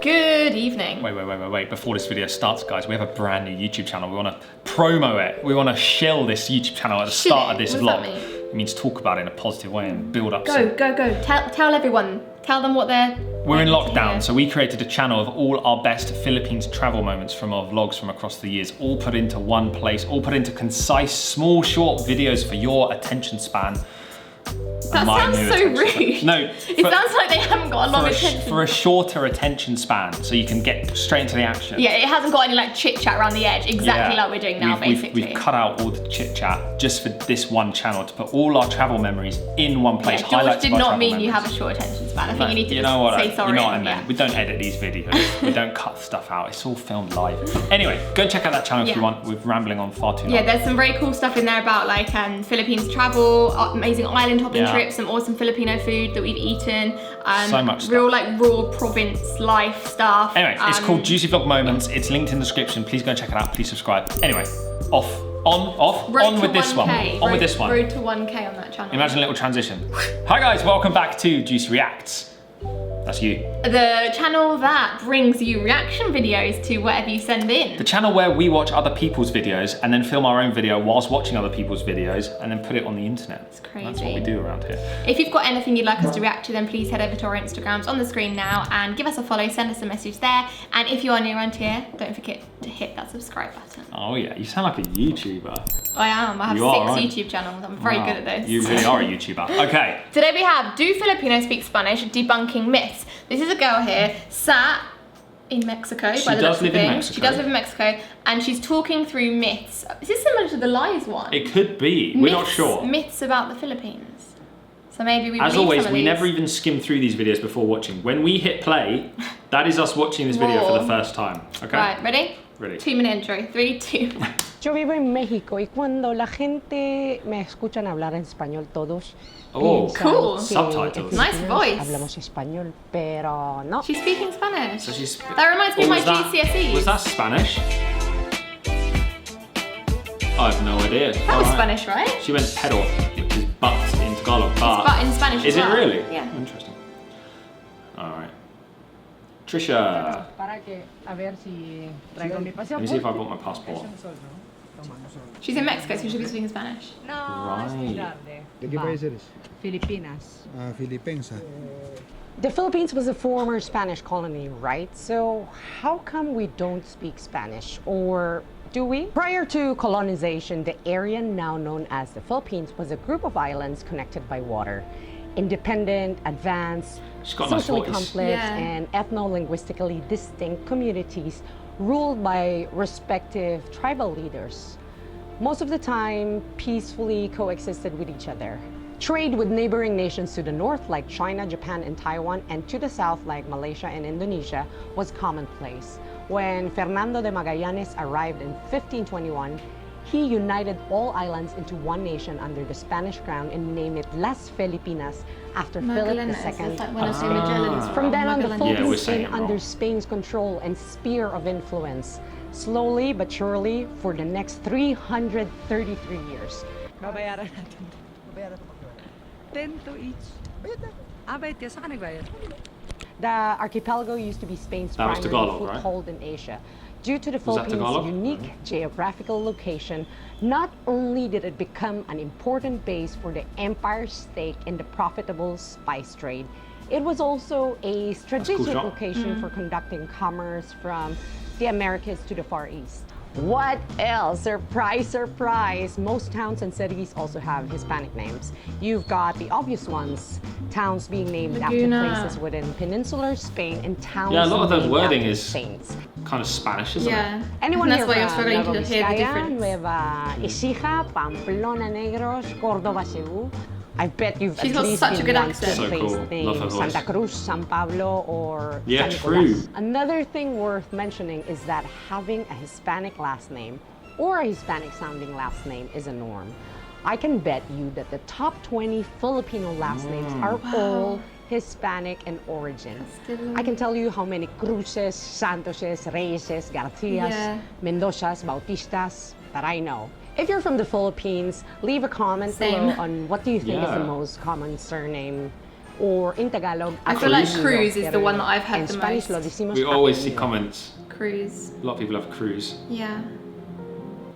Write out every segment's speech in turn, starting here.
Good evening. Wait. Before this video starts, guys, we have a brand new YouTube channel. We want to promo it. We want to shill this YouTube channel at the start of this vlog. What does that mean? It means talk about it in a positive way and build up. Go. Tell everyone. Tell them what they're... We're in lockdown, so we created a channel of all our best Philippines travel moments from our vlogs from across the years, all put into one place, all put into concise, small, short videos for your attention span. That sounds so rude. No. It sounds like they haven't got a long attention. For a shorter attention span, so you can get straight into the action. Yeah, it hasn't got any like chit chat around the edge, exactly like we're doing now, basically. We've cut out all the chit chat just for this one channel to put all our travel memories in one place. Yeah, George did not mean you have a short attention span. I think you need to say sorry. You know what I meant. We don't edit these videos. We don't cut stuff out. It's all filmed live. Anyway, go and check out that channel if you want. We're rambling on far too long. Yeah, there's some very cool stuff in there about like Philippines travel, amazing island hopping trips, some awesome Filipino food that we've eaten. So much real like raw province life stuff. Anyway, it's called Juicy Vlog Moments. It's linked in the description. Please go and check it out. Please subscribe. Anyway, on with this one. On with this one. Road to 1K on that channel. Imagine a little transition. Hi guys, welcome back to Juicy Reacts. That's you. The channel that brings you reaction videos to whatever you send in. The channel where we watch other people's videos and then film our own video whilst watching other people's videos and then put it on the internet. It's crazy. That's what we do around here. If you've got anything you'd like us to react to, then please head over to our Instagrams on the screen now and give us a follow, send us a message there. And if you are new around here, don't forget to hit that subscribe button. Oh yeah, you sound like a YouTuber. I am. I have six YouTube channels. I'm very good at this. You really are a YouTuber. Okay. Today we have, do Filipinos speak Spanish? Debunking myths. This is a girl here sat in Mexico. She does live in Mexico. She does live in Mexico, and she's talking through myths. Is this similar to the lies one? It could be. We're not sure. Myths about the Philippines. So maybe we. As always, we never even skim through these videos before watching. When we hit play, that is us watching this video for the first time. Okay. Right. Ready? Ready. 2-minute intro. 3, 2. Yo vivo en México y cuando la gente me escuchan hablar en español todos. Oh, cool. Subtitles. Nice voice. Hablamos español, pero no. She's speaking Spanish. So that reminds me of my GCSEs. Was that Spanish? I have no idea. That was Spanish, right? She went pedal, which is butt in Tagalog. But in Spanish is as well. It really? Yeah. Interesting. All right. Trisha. Let me see if I brought my passport. She's in Mexico, so she'll be speaking Spanish. No, Right. ¿De qué país eres? Filipinas. Filipensa. The Philippines was a former Spanish colony, right? So how come we don't speak Spanish? Or do we? Prior to colonization, the area now known as the Philippines was a group of islands connected by water. Independent, advanced, socially complex, and ethno-linguistically distinct communities ruled by respective tribal leaders. Most of the time, peacefully coexisted with each other. Trade with neighboring nations to the north like China, Japan, and Taiwan, and to the south like Malaysia and Indonesia was commonplace. When Fernando de Magallanes arrived in 1521, he united all islands into one nation under the Spanish crown and named it Las Filipinas after Philip II. From then on, the Philippines came under Spain's control and sphere of influence, slowly but surely for the next 333 years. Babayaran natin. 10 to each. Bayad ka, saan ka nagbayad? The archipelago used to be Spain's primary foothold in Asia. Due to the Philippines' unique geographical location, not only did it become an important base for the empire's stake in the profitable spice trade, it was also a strategic location for conducting commerce from the Americas to the Far East. What else? Surprise, surprise! Most towns and cities also have Hispanic names. You've got the obvious ones, towns being named after places within peninsular Spain and towns a lot of the wording is saints. Kind of Spanish, isn't it? Anyone that's here why I'm struggling Nueva to hear the difference. Nueva Ecija, Pamplona Negros, Córdoba, Cebu. I bet you've She's at got least such a been good once to accent. a place Love named her voice. Santa Cruz, San Pablo, or Yeah, San true. Nicolas. Another thing worth mentioning is that having a Hispanic last name or a Hispanic sounding last name is a norm. I can bet you that the top 20 Filipino last names are all Hispanic in origin. I can tell you how many Cruces, Santoses, Reyes, Garcias, Mendozas, Bautistas that I know. If you're from the Philippines, leave a comment below on what do you think is the most common surname or in Tagalog, I feel like apellido, cruise is the one that I've heard in the Spanish most. lo decimos We always see apellido. comments. Cruise. A lot of people have cruise. Yeah.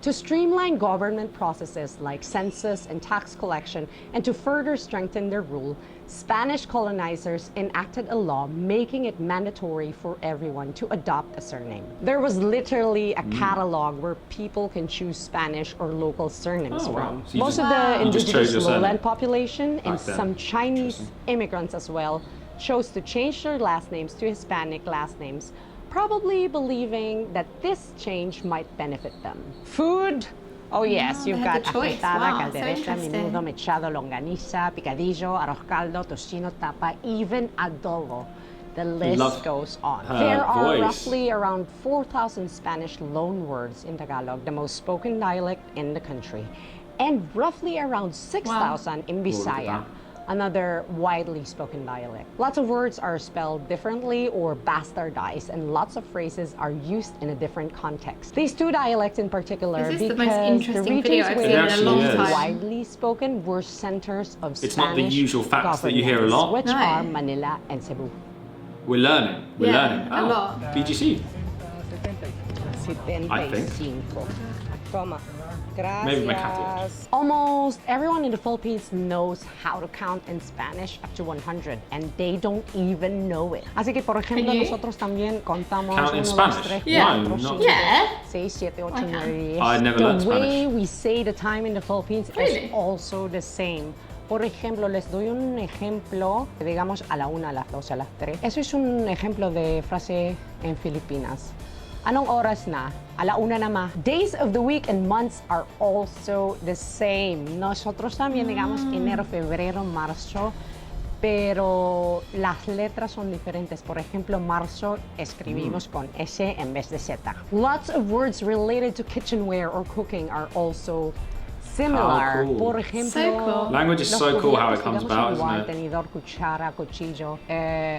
To streamline government processes like census and tax collection and to further strengthen their rule, Spanish colonizers enacted a law making it mandatory for everyone to adopt a surname. There was literally a catalog where people can choose Spanish or local surnames Oh, wow. from. So you Most just- of the you just chose indigenous your surname lowland population and back then. some Chinese Interesting. immigrants as well chose to change their last names to Hispanic last names, probably believing that this change might benefit them. Food? Oh yes, they you've had got the choice. afritada, Wow, so caldereta, interesting. menudo, mechado, longaniza, picadillo, arroz caldo, tocino, tapa, even adobo. The list love goes on. her There are voice. roughly around 4,000 Spanish loanwords in Tagalog, the most spoken dialect in the country, and roughly around 6,000 in Look at Bisaya, that. another widely spoken dialect. Lots of words are spelled differently or bastardized, and lots of phrases are used in a different context. These two dialects in particular, Is this the because most interesting video regions I've where seen in a long they were time? widely spoken were centers of It's Spanish not the usual facts that you hear a lot. governance, which No. are Manila and Cebu. We're learning. We're Yeah, learning. a lot. BGC. 75. I think. Toma. Maybe my Gracias. Almost everyone in the Philippines knows how to count in Spanish up to 100, and they don't even know it. Así que, por ejemplo, you? nosotros también contamos Count in 1, 2, Spanish? 3, Yeah. 4, Why not? 5, Yeah. 6, 7, 8, I 9, can. 10. I never learned The way Spanish. we say the time in the Philippines Really? is also the same. Por ejemplo, les doy un ejemplo, digamos a la 1, a las 2, a las 3. Eso es un ejemplo de frase en Filipinas. Anong oras na? A la 1 na ma. Days of the week and months are also the same. Nosotros también digamos enero, febrero, marzo, pero las letras son diferentes. Por ejemplo, marzo escribimos con S en vez de Z. Lots of words related to kitchenware or cooking are also similar. How cool. Por ejemplo, So cool. Language is los so cool how it cubiertos, comes digamos, about, igual, isn't it? tenedor, cuchara, cuchillo,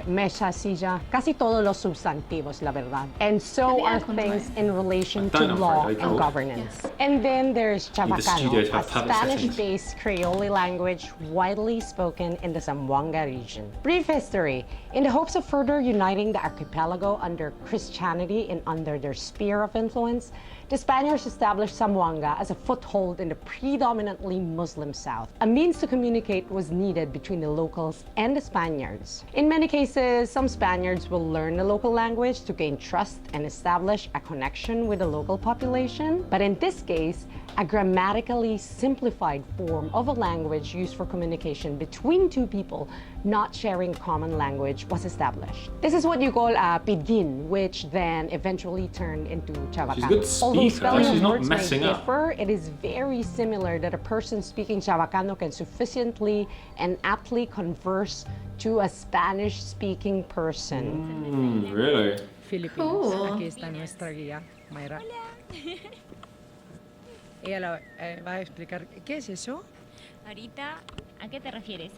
mesa, silla, casi todos los sustantivos, la verdad. And so the are aircon things away. in relation I to don't know, law very and cold. governance. And then there's studio Chavacano, to a have public settings. Spanish-based Creole language widely spoken in the Zamboanga region. Brief history. In the hopes of further uniting the archipelago under Christianity and under their sphere of influence, the Spaniards established Zamboanga as a foothold in the predominantly Muslim South. A means to communicate was needed between the locals and the Spaniards. In many cases, some Spaniards will learn the local language to gain trust and establish a connection with the local population. But in this case, a grammatically simplified form of a language used for communication between two people not sharing common language was established. This is what you call a pidgin, which then eventually turned into Chavacano. She's a good Although speaker. spelling She's of not words messing may up. differ, it is very similar that a person speaking Chavacano can sufficiently and aptly converse to a Spanish-speaking person. Really? Filipinos. Cool. Aquí está nuestra guía, Mayra. Ella va a explicar, ¿qué es eso? Ahorita, ¿a qué te refieres?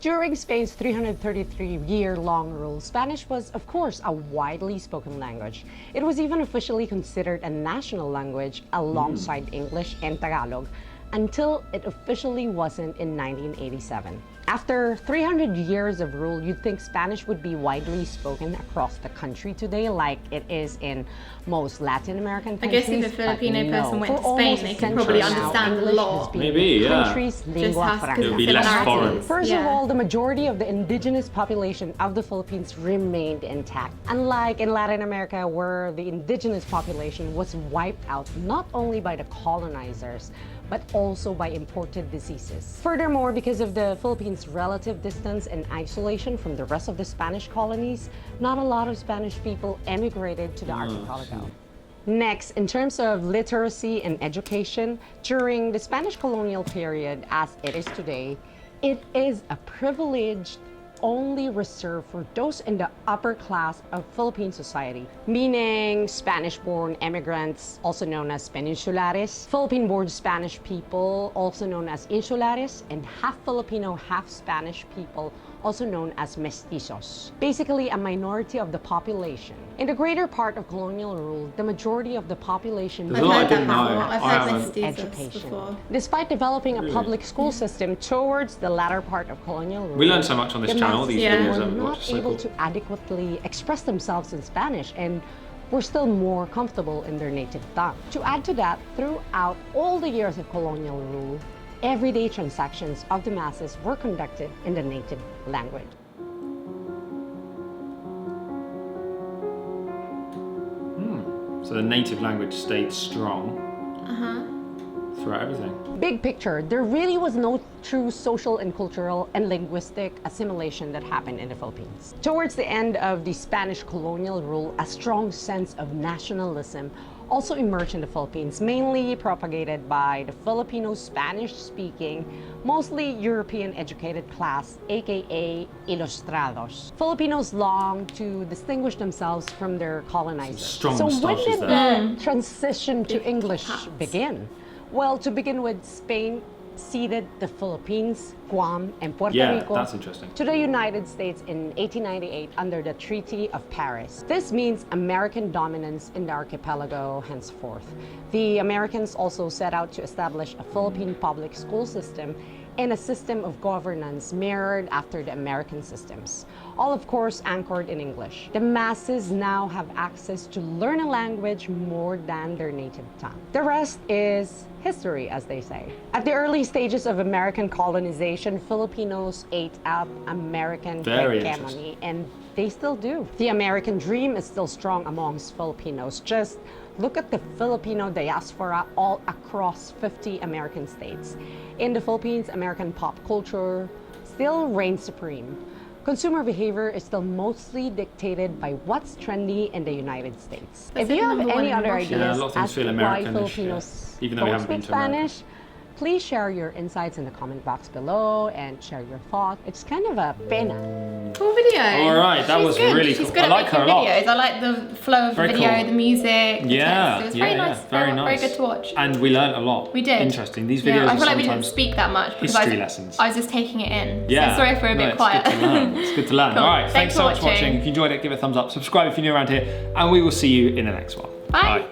During Spain's 333-year-long rule, Spanish was, of course, a widely spoken language. It was even officially considered a national language alongside English and Tagalog until it officially wasn't in 1987. After 300 years of rule, you'd think Spanish would be widely spoken across the country today like it is in most Latin American I countries. guess if a Filipino but no. person went For to Spain, almost they a could probably century now, understand a English lot. has been Maybe, the yeah. country's Just lingua has franca. It would be less similarities. foreign. First of Yeah. all, the majority of the indigenous population of the Philippines remained intact. Unlike in Latin America, where the indigenous population was wiped out not only by the colonizers, but also by imported diseases. Furthermore, because of the Philippines' relative distance and isolation from the rest of the Spanish colonies, not a lot of Spanish people emigrated to the archipelago. Next, in terms of literacy and education, during the Spanish colonial period, as it is today, it is a privilege only reserved for those in the upper class of Philippine society, meaning Spanish-born immigrants, also known as Peninsulares, Philippine-born Spanish people, also known as Insulares, and half Filipino, half Spanish people, also known as mestizos, basically a minority of the population. In the greater part of colonial rule, the majority of the population There's a lot I didn't know. I've heard Ireland. mestizos education. before. Despite developing a public school system towards the latter part of colonial rule, We learn so much on this the channel, masses these Yeah. videos were that we watch. not It's so able cool. to adequately express themselves in Spanish and were still more comfortable in their native tongue. To add to that, throughout all the years of colonial rule, everyday transactions of the masses were conducted in the native language. So the native language stayed strong throughout everything. Big picture, there really was no true social and cultural and linguistic assimilation that happened in the Philippines. Towards the end of the Spanish colonial rule, a strong sense of nationalism also emerged in the Philippines, mainly propagated by the Filipino Spanish-speaking, mostly European-educated class, aka ilustrados. Filipinos long to distinguish themselves from their colonizers. Strong So when moustaches did there. the transition to English hats. begin? Well, to begin with, Spain ceded the Philippines, Guam, and Puerto Yeah, Rico that's interesting. to the United States in 1898 under the Treaty of Paris. This means American dominance in the archipelago henceforth. The Americans also set out to establish a Philippine public school system and a system of governance mirrored after the American systems, all of course anchored in English. The masses now have access to learn a language more than their native tongue. The rest is history, as they say. At the early stages of American colonization, Filipinos ate up American Very hegemony, and they still do. The American dream is still strong amongst Filipinos. Just look at the Filipino diaspora all across 50 American states. In the Philippines, American pop culture still reigns supreme. Consumer behavior is still mostly dictated by what's trendy in the United States. But If it's you have number one any in other Russia. ideas Yeah, a lot of things as feel to why Americanish, Filipinos yeah. Even though we don't haven't been speak to America. Spanish, please share your insights in the comment box below and share your thoughts. It's kind of a pena. Cool video. All right, that She's was good. really She's cool. good I at like her a making lot. videos. I like the flow of Very the video, cool. the music, the Yeah, text. It was very nice. very nice. Very good to watch. And we learned a lot. We did. Interesting. These Yeah, videos I are feel like we didn't sometimes speak that much because history lessons. I was just taking it in. Yeah. So sorry if we're a bit it's quiet. Good to learn. It's good to learn. Cool. All right. Thanks Thanks so for much for watching. watching. If you enjoyed it, give it a thumbs up. Subscribe if you're new around here. And we will see you in the next one. Bye.